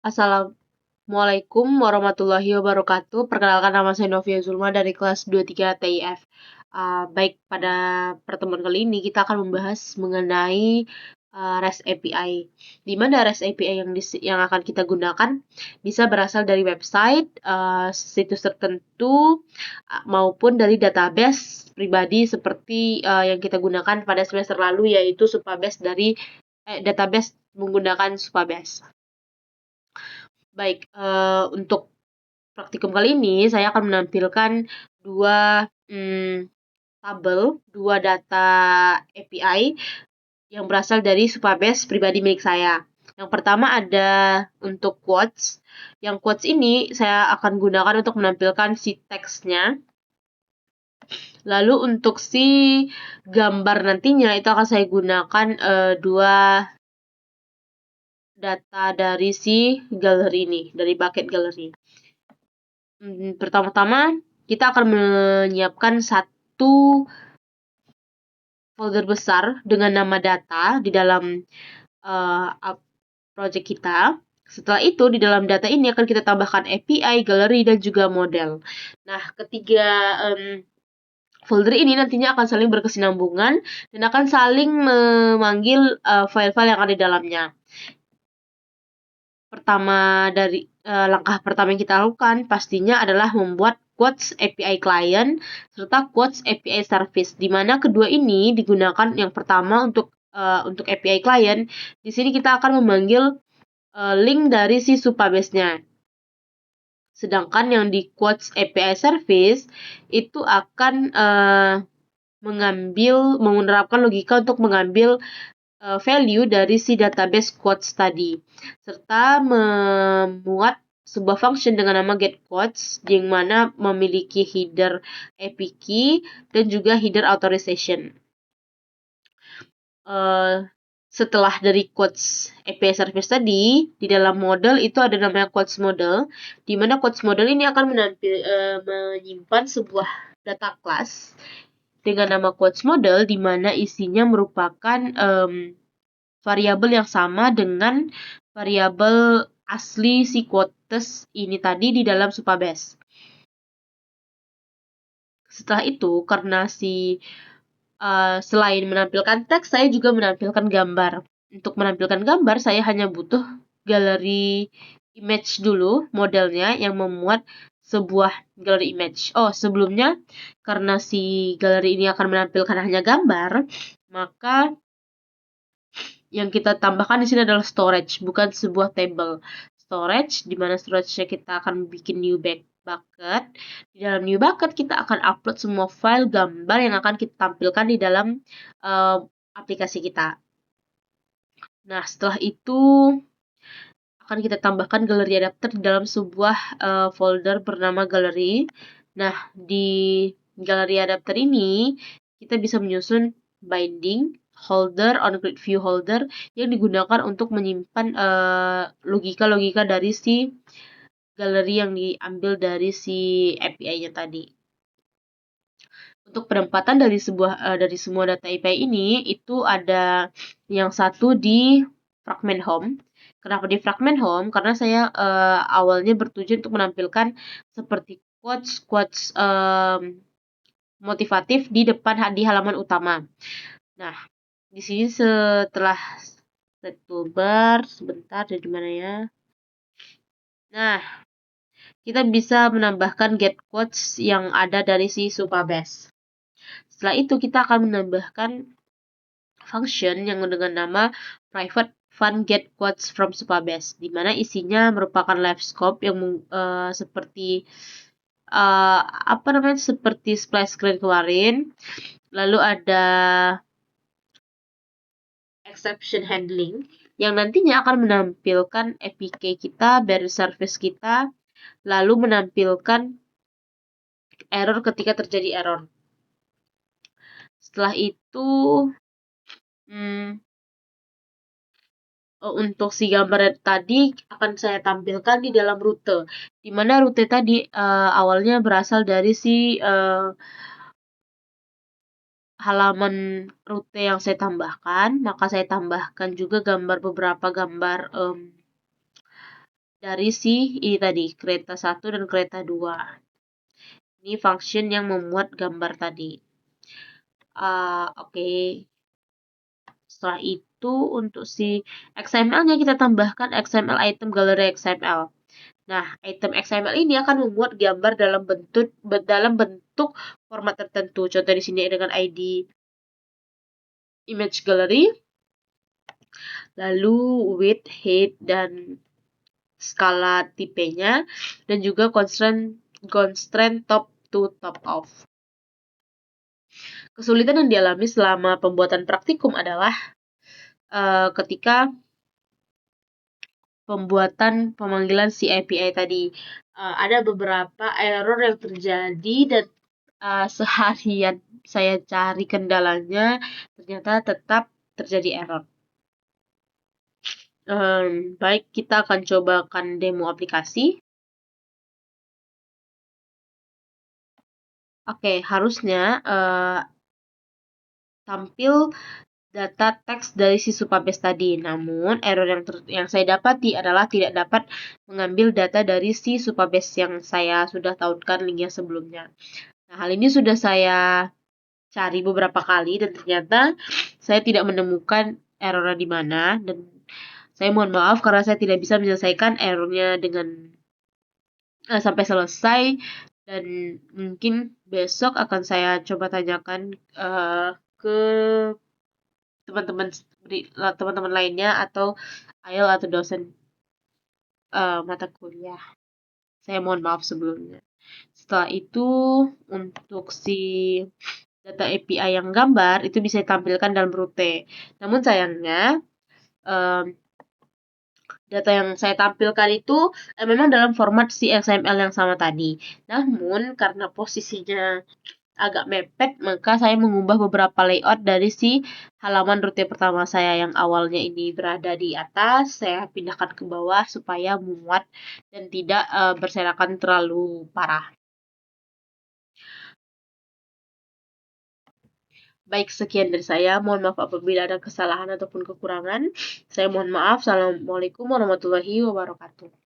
Assalamualaikum warahmatullahi wabarakatuh. Perkenalkan, nama saya Novia Zulma dari kelas 23 TIF. Baik, pada pertemuan kali ini kita akan membahas mengenai REST API. Di mana REST API yang akan kita gunakan bisa berasal dari website, situs tertentu, maupun dari database pribadi seperti yang kita gunakan pada semester lalu, yaitu database menggunakan Supabase. Baik, untuk praktikum kali ini saya akan menampilkan dua data API yang berasal dari Supabase pribadi milik saya. Yang pertama ada untuk quotes. Yang quotes ini saya akan gunakan untuk menampilkan si teksnya. Lalu untuk si gambar nantinya itu akan saya gunakan dua data dari si galeri ini, dari bucket gallery. Pertama-tama kita akan menyiapkan satu folder besar dengan nama data di dalam project kita. Setelah itu, di dalam data ini akan kita tambahkan API, galeri, dan juga model. Nah, ketiga folder ini nantinya akan saling berkesinambungan dan akan saling memanggil file-file yang ada di dalamnya. Langkah pertama yang kita lakukan pastinya adalah membuat quotes API client serta quotes API service, di mana kedua ini digunakan. Yang pertama untuk API client, di sini kita akan memanggil link dari si Supabase-nya. Sedangkan yang di quotes API service itu akan menerapkan logika untuk mengambil value dari si database quotes tadi, serta memuat sebuah function dengan nama getQuotes yang mana memiliki header API key dan juga header authorization. Setelah dari quotes API service tadi, di dalam model itu ada namanya quotes model, di mana quotes model ini akan menyimpan sebuah data class dengan nama quotes model, di mana isinya merupakan variabel yang sama dengan variabel asli si quotes ini tadi di dalam Supabase. Setelah itu, karena selain menampilkan teks, saya juga menampilkan gambar. Untuk menampilkan gambar, saya hanya butuh galeri image dulu, modelnya yang memuat sebuah galeri image. Sebelumnya, karena si galeri ini akan menampilkan hanya gambar, maka yang kita tambahkan di sini adalah storage, bukan sebuah table. Storage, di mana storage-nya kita akan bikin new bucket. Di dalam new bucket kita akan upload semua file gambar yang akan kita tampilkan di dalam aplikasi kita. Nah, setelah itu akan kita tambahkan galeri adapter di dalam sebuah folder bernama galeri. Nah, di galeri adapter ini kita bisa menyusun binding, holder, on-grid view holder yang digunakan untuk menyimpan logika-logika dari si galeri yang diambil dari si API-nya tadi. Untuk penempatan dari semua data API ini, itu ada yang satu di fragment home. Kenapa di fragment home? Karena saya awalnya bertujuan untuk menampilkan seperti quotes motivatif di depan di halaman utama. Nah, di sini setelah set toolbar, sebentar, dari mana ya? Nah, kita bisa menambahkan get quotes yang ada dari si Supabase. Setelah itu kita akan menambahkan function yang dengan nama private fun get quotes from Supabase, di mana isinya merupakan live scope yang seperti seperti splash screen kemarin. Lalu ada exception handling yang nantinya akan menampilkan APK kita, barrier service kita, lalu menampilkan error ketika terjadi error. Setelah itu untuk si gambar tadi akan saya tampilkan di dalam rute, di mana rute tadi awalnya berasal dari si halaman rute yang saya tambahkan, maka saya tambahkan juga beberapa gambar dari si ini tadi, kereta 1 dan kereta 2. Ini function yang memuat gambar tadi. Oke. Setelah itu untuk si XML-nya kita tambahkan XML item gallery XML. Nah, item XML ini akan memuat gambar dalam bentuk format tertentu. Contoh di sini dengan ID image gallery, lalu width, height, dan skala tipenya, dan juga constraint top to top of. Kesulitan yang dialami selama pembuatan praktikum adalah ketika pembuatan pemanggilan si API tadi. Ada beberapa error yang terjadi dan seharian saya cari kendalanya, ternyata tetap terjadi error. Baik, kita akan cobakan demo aplikasi. Oke, harusnya tampil data teks dari si Supabase tadi. Namun, error yang saya dapati adalah tidak dapat mengambil data dari si Supabase yang saya sudah tautkan linknya sebelumnya. Nah, hal ini sudah saya cari beberapa kali dan ternyata saya tidak menemukan errornya di mana, dan saya mohon maaf karena saya tidak bisa menyelesaikan errornya dengan sampai selesai, dan mungkin besok akan saya coba tanyakan ke teman-teman lainnya atau IELTS atau dosen mata kuliah. Saya mohon maaf sebelumnya. Setelah itu, untuk si data API yang gambar itu bisa ditampilkan dalam Rute. Namun sayangnya data yang saya tampilkan itu memang dalam format si XML yang sama tadi. Namun karena posisinya agak mepet, maka saya mengubah beberapa layout dari si halaman Rute pertama saya yang awalnya ini berada di atas, saya pindahkan ke bawah supaya muat dan tidak berserakan terlalu parah. Baik, sekian dari saya. Mohon maaf apabila ada kesalahan ataupun kekurangan. Saya mohon maaf. Assalamualaikum warahmatullahi wabarakatuh.